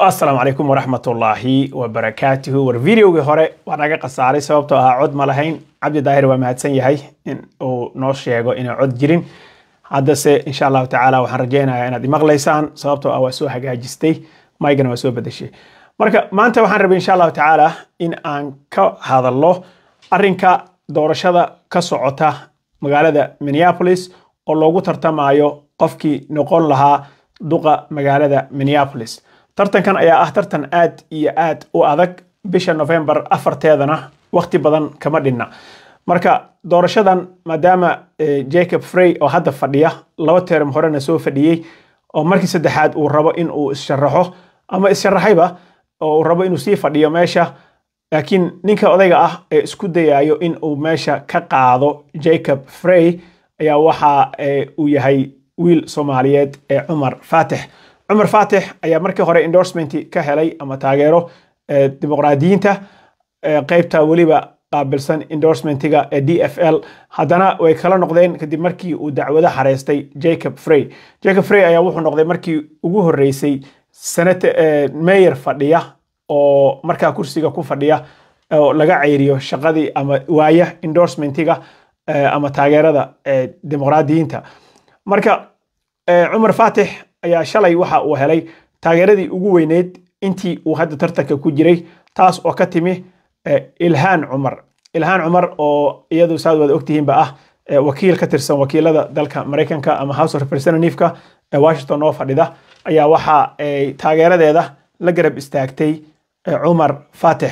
السلام عليكم ورحمة الله وبركاته والفيديو هوري وانا قصاري سببتو عود ملهين عبد داهر ومهدسن يحي إن أو نوش يغو إن عود جرين هذا إن شاء الله تعالى وحنرجينا أنا دي مغليسان سببتو أواسو حقا جستي ما يقنا واسو بدشي مركا ما أنت وحنربي إن شاء الله تعالى إن أنك هذا الله أرنكا دورشada ka socota magaalada Minneapolis oo loogu tartamayo qofkii noqon lahaa duqa magaalada Minneapolis tartankan ayaa ah tartan aad iyo aad u adag bisha November 4teedana waqti badan kama dhinna marka doorashadan maadaama Jacob Frey oo hadda fadhiya laba term horena soo fadhiyay oo markii saddexaad uu rabo in uu issharaxo ama issharaxayba oo rabo inuu sii fadhiyo meesha laakiin ninka odayga ah ee isku dayayo in uu meesha ka qaado Jacob Frey ayaa waxa uu yahay wiil Soomaaliyeed ee Umar Fatih ayaa markii hore endorsement ka helay ama taageero dimuqraadiyiinta qaybta waliba qaabilsan endorsementiga ee DFL haddana way kala noqdeen kadib markii uu dacwada xareystay Jacob Frey ayaa wuxuu noqday markii ugu horeysay sanad mayor fadhiya oo markaa kursiga ku fadhiya oo laga ceeriyo shaqadii ama waaya endorsementiga ama taageerada dimuqraadiyiinta marka Umar Fatih ayaa shalay waxa uu helay taageeradii ugu weyneed intii uu hadda tartanka ku jiray taas oo ka timi Ilhan Umar oo iyadu saad wada ogtihiinba ah wakiil ka tirsan wakiilada dalka Mareykanka ama House of Representatives-ka ee Washington oo fadhida ayaa waxa ay taageeradeeda la garab istaagtay Umar Fatih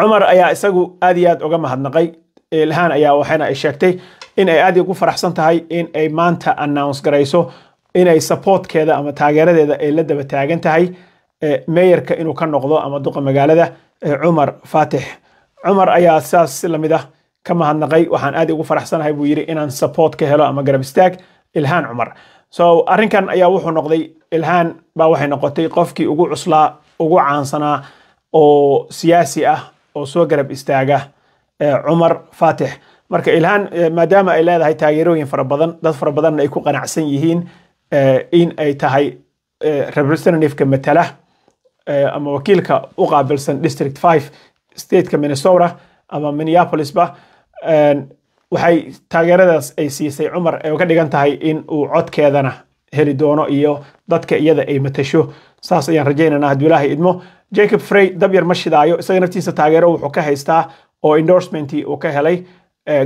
Umar ayaa isagu aad iyo aad uga mahadnaqay Ilhan ayaa waxayna ay sheegtay in ay aad ugu faraxsan tahay in ay maanta announce garayso in ay supportkeeda ama taageeradeeda ay la daba taagan tahay mayorka inuu ka noqdo ama duqa magaalada Umar Fatih Umar ayaa saas lamid ah ka mahadnaqay waxaan aad ugu faraxsanahay buu yiri inaan support ka helo ama garab istaag Ilhan Umar so arrinkan ayaa wuxuu noqday Ilhan baa waxay noqotay qofkii ugu cuslaa ugu caansanaa oo siyaasi ah oo soo garab istaaga Umar Fatih marka Ilhan maadaama ay leedahay taageerooyin fara badan dad fara badan ay ku qanacsan yihiin in ay tahay representative-ka matala ama wakiilka u qaabilsan District 5 state-ka Minnesota ama Minneapolis ba waxay taageeradaas ay siisay Umar ay ka dhigan tahay in uu codkeedana heli doono iyo dadka iyada ay matasho saas ayaan rajaynaynaa haddii Ilaahay idmo Jacob Frey dabyar ma shidaayo isaga naftiisa taageero wuxuu ka haystaa oo endorsement uu ka helay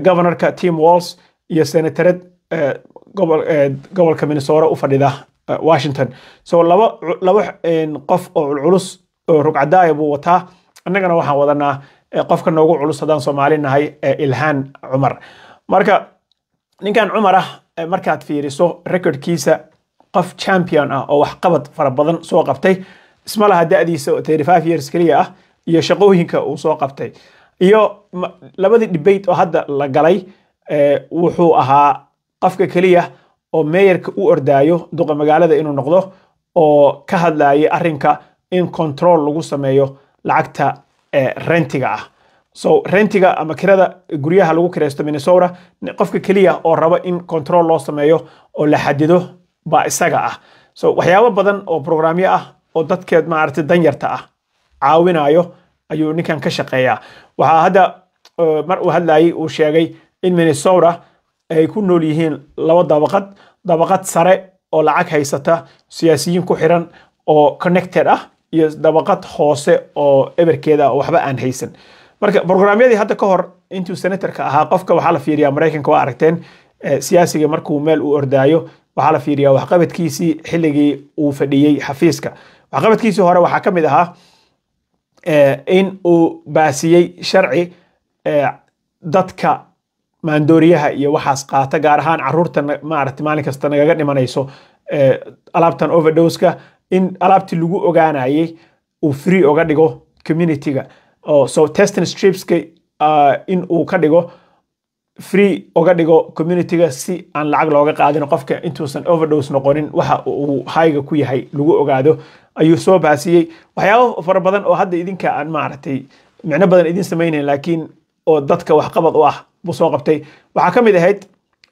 governorka Tim Walz iyo senatorad gobolka Minnesota u fadhida Washington so laba qof oo culus oo rugcadaaya buu wataa annagana waxaan wadanaa qofka noogu culus hadaan Soomaali nahay Ilhan Umar marka ninkan Umar ah markaad fiiriso recordkiisa qof champion ah oo wax qabad fara badan soo qabtay isma laha da'diisa 35 years kaliya ah iyo shaqooyinka uu soo qabtay iyo labadii debate oo hadda la galay wuxuu ahaa qofka kaliya oo mayorka u ordaayo duqa magaalada inuu noqdo oo ka hadlayay arrinka in control lagu sameeyo lacagta rentiga ah so rentiga ama kirada guryaha lagu kireysto Minnesota qofka kaliya oo raba in control loo sameeyo oo la xadido ba isaga ah so waxyaabo badan oo programyo ah oo dadkeed maartay danyarta ah caawinayo ayuu ninkan ka shaqeeyaa waxa hadda mar uu hadlayay uu sheegay in Minnesota ay ku nool yihiin laba dabaqad sare oo lacag haysata siyaasiyiin ku xiran oo connected ah iyo dabaqad hoose oo eberkeeda waxba aan haysan marka programyadii hadda ka hor intuu senatorka ahaa qofka waxa la fiiriyaa Mareykanka waa aragteen siyaasiga markuu meel u ordaayo waxa la fiiriyaa waxqabadkiisii xilligii uu fadhiyay xafiiska waxqabadkiisii hore waxa kamid ahaa in uu baasiyay sharci dadka maandooriyaha iyo waxaas qaata gaar ahaan caruurta maaragtay maalin kasta nagaga dhimanayso alaabtan overdose-ka in alaabtii lagu ogaanayay uu free uga dhigo community-ga so testing strips-ka in uu ka dhigo free uga dhigo community-ga si aan lacag looga qaadin qofka intuusan overdose noqonin waxa uu hayga ku yahay lagu ogaado ayuu soo baasiyay waxyaabo fara badan oo hadda idinka aan maaragtay micno badan idin sameeyeen laakiin oo dadka wax qabad u ah buu soo qabtay waxa kamid ahayd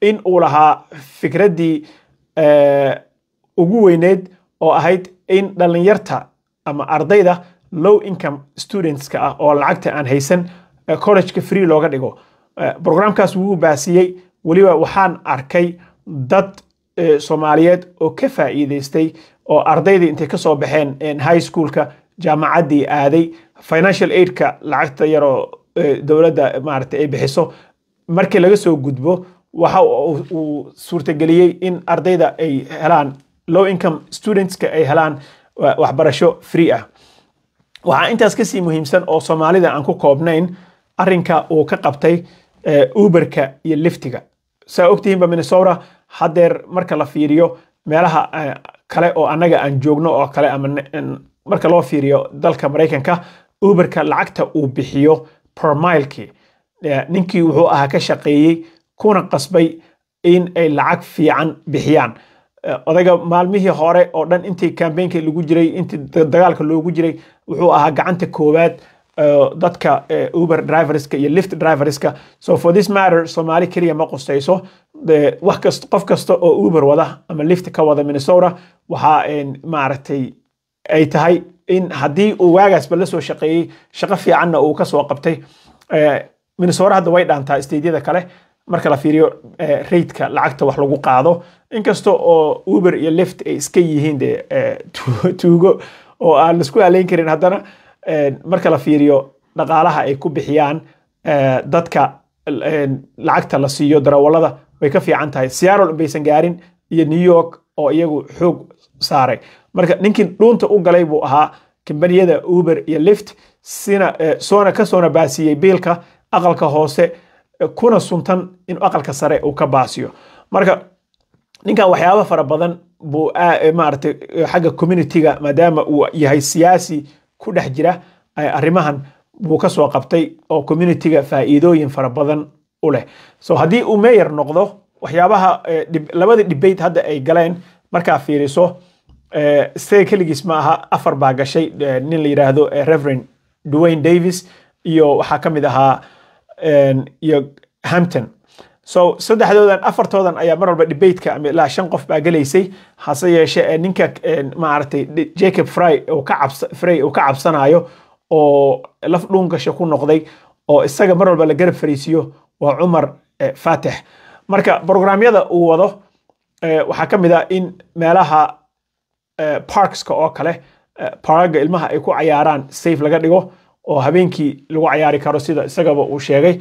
in uu lahaa fikradii ugu weyneed oo ahayd in dhalinyarta ama ardayda low income students ka oo lacagta aan haysan college-ka free looga dhigo. Programkaas wuu baasiyey waliba waxaan arkay dad Soomaaliyeed oo ka faa'iideystay oo ardaydii intay ka soo baxeen high school-ka jaamacaddii aaday financial aid-ka lacagta yaroo dowladda maaragtay ay bixiso markii laga soo gudbo waxa uu suurtageliyey in ardayda ay helaan low income students-ka ay helaan waxbarasho free ah. waxaa intaas kasii muhiimsan oo Soomaalida aan ku koobnayn arrinka uu ka qabtay Uber-ka iyo Lyft-ga. saa ogtihiinba Minnesota hadeer marka la fiiriyo meelaha kale oo anaga aan joogno oo kale ama marka loo fiiriyo dalka Mareykanka Uber-ka lacagta uu bixiyo per mile-ki ninkii wuxuu ahaa ka shaqeeyay kuna qasbay in ay lacag fiican bixiyaan. odayga maalmihii hore oo dhan intii campaign-ka lagu jiray intii dagaalka loogu jiray wuxuu ahaa gacanta koowaad dadka Uber drivers-ka iyo Lyft drivers-ka. So for this matter Somali kaliya ma qustayso wax kasta qof kasta oo Uber wada ama Lyft ka wada Minnesota waxa maaragtay ay tahay in haddii uu waagaas bal soo shaqeeyay shaqo fiicanna uu ka soo qabtay Minnesota hadda way dhaantaa state-yada kale marka la fiiriyo rate-ka lacagta wax lagu qaado inkasta oo Uber iyo Lyft ay iska yihiin tuugo oo aan isku haleyn karin haddana marka la fiiriyo dhaqaalaha ay ku bixiyaan dadka lacagta la siiyo darawalada way ka fiican tahay. Seattle baysan gaarin iyo New York oo iyagu xoog saaray. marka ninkii dhuunta u galay buu ahaa kambaniyada Uber iyo Lyft soona ka soona baasiyay biilka aqalka hoose kuna suntan in aqalka sare uu ka baasiyo. marka ninkan waxyaabo fara badan buu maartay xagga community-ga maadaama uu yahay siyaasi ku dhex jira arrimahan buu ka soo qabtay oo community-ga faa'iidooyin fara badan u leh. So haddii uu mayor noqdo waxyaabaha labada debate hadda ay galeen markaa fiiriso stay kaligiis ma aha afar baa gashay nin la yiraahdo Reverend Dwayne Davis iyo waxa kamid ahaa iyo Hampton. So saddexdoodan afartoodan ayaa mar walba debate-ka ama ilaa 5 qof baa galeysay hase yeeshee ninka maartay Jacob Frey oo ka cabsanayo oo laf dhuun gasho ku noqday oo isaga mar walba la garab fariisiyo waa Umar Fatih. marka programyada uu wado waxa kamid ah in meelaha parks-ka oo kale park ilmaha ay ku ciyaaraan safe laga dhigo oo habeenkii lagu ciyaari karo sida isagaba uu sheegay.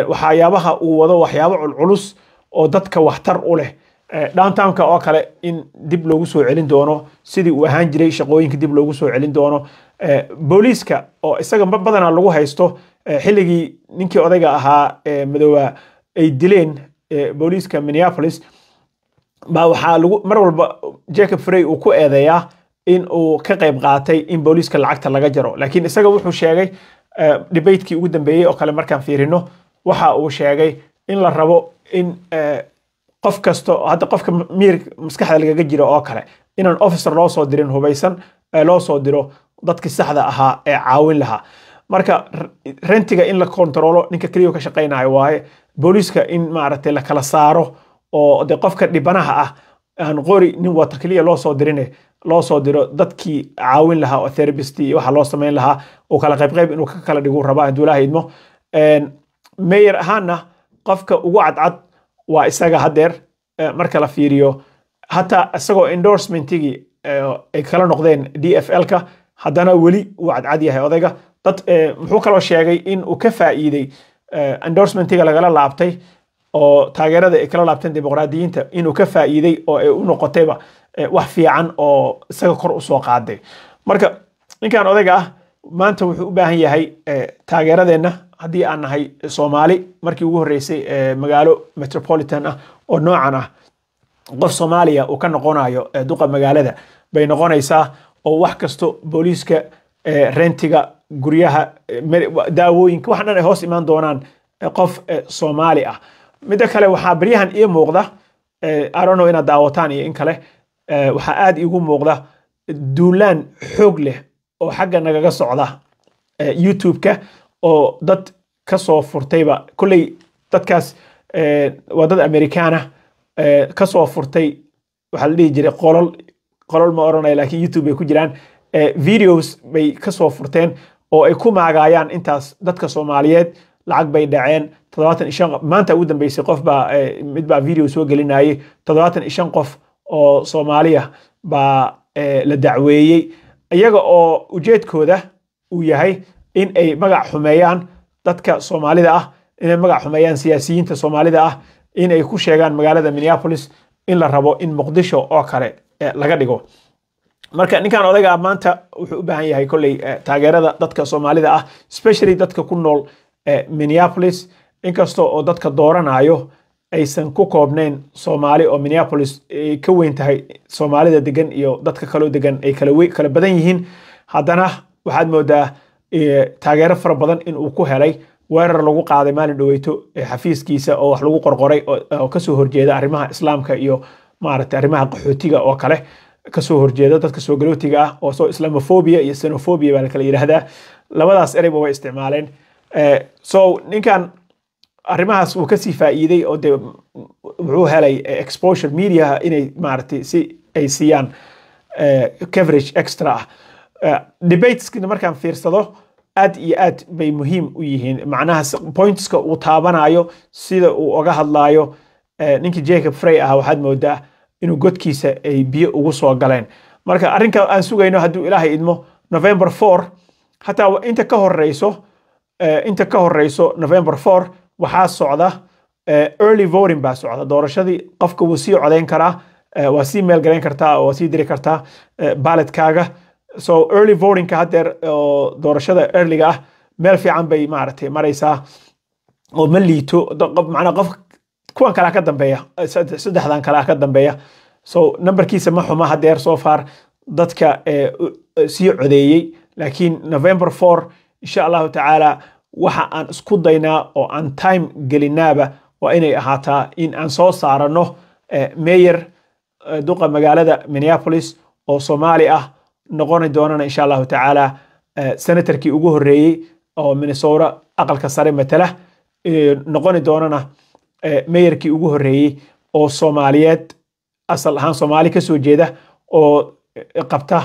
waxyaabaha uu wado waxyaabo culculus oo dadka waxtar u leh downtown-ka oo kale in dib loogu soo celin doono sidii uu ahaan jiray shaqooyinka dib loogu soo celin doono. booliiska oo isaga badanaa lagu haysto xilligii ninkii odayga ahaa madoowa ay dileen booliiska Minneapolis ba waxaa lagu mar walba Jacob Frey uu ku eedeeyaa in uu ka qayb qaatay in booliiska lacagta laga jaro laakiin isaga wuxuu sheegay debate-kii ugu dambeeyay oo kale markaan fiirino waxa uu sheegay in la rabo in qof kasto hadda qofka maskaxda lagaga jiro oo kale inaan officer loo soo dirin hubaysan loo soo diro dadkii saxda ahaa ee caawin lahaa. marka rentiga in la controlo ninka kaliya ka shaqeynayo waaye booliiska in maaragtay la kala saaro oo qofka dhibanaha ah aan qori nin wata kaliya loo soo dirine loo soo diro dadkii caawin lahaa oo therapist iyo waxa loo sameyn lahaa oo kala qayb inuu ka kala dhigo rabaa haduu ilaahay idmo. mayor ahaana qofka ugu cadcad waa isaga hadeer marka la fiiriyo hatta isagoo endorsement-igi ay kala noqdeen DFL-ka haddana weli uu cadcad yahay odayga. dad muxuu kaloo sheegay in uu ka faa'iiday endorsement-iga lagala laabtay oo taageerada ay kala laabteen dimuqraadiyiinta inuu ka faa'iiday oo ay u noqotayba wax fiican oo isaga kor u soo qaaday. marka ninkan odayga ah maanta wuxuu u baahan yahay taageeradeena haddii aan nahay Soomaali markii ugu horeysay magaalo metropolitan ah oo noocan ah qof Soomaaliya uu ka noqonayo duqa magaalada bay noqonaysaa oo wax kasto booliiska rentiga guryaha daawooyinka waxaan ay hoos imaan doonaan qof Soomaali ah. mid kale waxa bariyahan ii muuqda I don't know ina daawataan iyo in kale waxa aad iigu muuqda duulaan xoog leh oo xagga nagaga socda YouTube-ka oo dad ka soo furtayba kulay dadkaas waa dad Amerikaana ka soo furtay waxa la dhihi jiray qolol ma oranay laakiin YouTube ay ku jiraan videos bay kasoo furteen oo ay ku maagayaan intaas dadka Soomaaliyeed lacag bay dhaceen 75 maanta ugu dambeysay qof baa mid baa video soo gelinayay 75 qof oo Soomaaliya baa la dacweeyay iyaga oo ujeedkooda uu yahay in ay magac xumeeyaan dadka Soomaalida ah in ay magac xumeeyaan siyaasiyiinta Soomaalida ah in ay ku sheegaan magaalada Minneapolis in la rabo in Muqdisho oo kale laga dhigo marka ninkan odayga maanta wuxuu u baahan yahay kulay taageerada dadka Soomaalida ah especially dadka ku nool Minneapolis inkastoo oo dadka dooranayo aysan ku koobnayn Soomaali oo Minneapolis ka weyn tahay Soomaalida degan iyo dadka kale degan ay kala badan yihiin haddana waxaad moodaa taageero fara badan in uu ku helay weerar lagu qaaday maalin dhaweyto xafiiskiisa oo wax lagu qorqoray oo ka soo horjeeda arrimaha islaamka iyo maaragtay arrimaha qaxootiga oo kale ka soo horjeeda dadka soo galootiga ah oo soo islamophobia iyo xenophobia baa kala yiraahdaa labadaas ereyba way isticmaaleen so ninkan arrimahaas uu ka sii faa'iiday oo de wuxuu helay exposure media inay maaragtay si ay siiyaan coverage extra debateska markaan fiirsado aad iyo aad bay muhiim u yihiin macnaha pointska uu taabanayo sida uu uga hadlayo ninkii Jacob Frey ah waxaad moodaa inuu godkiisa ay biyo ugu soo galeen marka arrinka aan sugayno hadduu Ilaahay idmo November 4 hataa inta ka horeyso November 4 waxaa socda early voting baa socda doorashadii qofka wuu sii codeyn karaa waa sii meel galeen kartaa oo sii diri kartaa ballotkaaga so early voting ka hadeer doorashada earlyga ah meel fiican bay maaragtay maraysaa oo ma liito macna qof kuwan kala ka dambeeya saddexdan kala ka dambeeya so numberkiisa ma xuma hadeer so far dadka sii codeeyay laakiin November 4 insha Allah taala waxa aan isku daynaa oo aan time gelinaaba waa inay ahaataa in aan soo saarano mayor duqa magaalada Minneapolis oo Soomaali ah noqon doonana insha Allah taala senatorkii ugu horeeyay oo Minnesota aqalka sare matala noqon doonana mayorkii ugu horeeyay oo Soomaaliyeed asal ahaan Soomaali ka soo jeeda oo qabta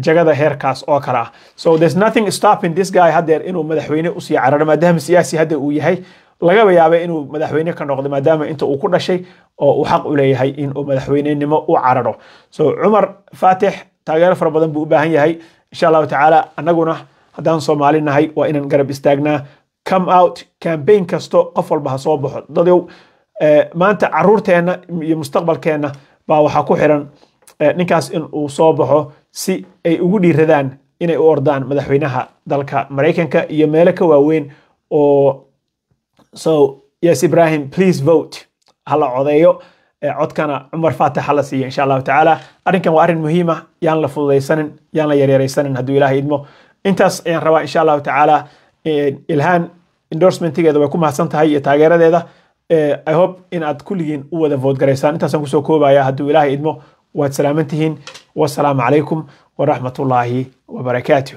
jagada heerkaas oo kala so there's nothing stopping this guy hadeer inuu madaxweyne u sii cararo maadaama siyaasi hadda uu yahay laga yaabay inuu madaxweyne ka noqdo maadaama inta uu ku dhashay oo uu xaq u leeyahay inuu madaxweynenimo u cararo so Umar Fatix taageero fara badan buu u baahan yahay insha Allah taala anaguna hadaan Soomaali nahay waa inaan garab istaagnaa come out campaign kasto qof walba ha soo baxo dadow maanta caruurteena iyo mustaqbalkeena baa waxa ku xiran ninkaas in uu soo baxo si ay ugu dhiiradaan inay u ordaan madaxweynaha dalka Mareykanka iyo meelo ka waaweyn oo so yes Ibrahim please vote hala codeeyo codkana Umar Fatix hala siiyo insha Allah taala arrinkan waa arrin muhiim ah yaan la fududeysanin yaan la yaryareysanin hadduu Ilaahay idmo intaas ayaan rabaa insha Allah taala Ilhaan endorsementigeeda way ku mahadsan tahay iyo taageeradeeda I hope in aad kulligiin u wada vote gareysaan intaas aan ku soo koobaya hadduu Ilaahay idmo waad salaamantihiin wassalaamu calaykum ورحمة الله وبركاته.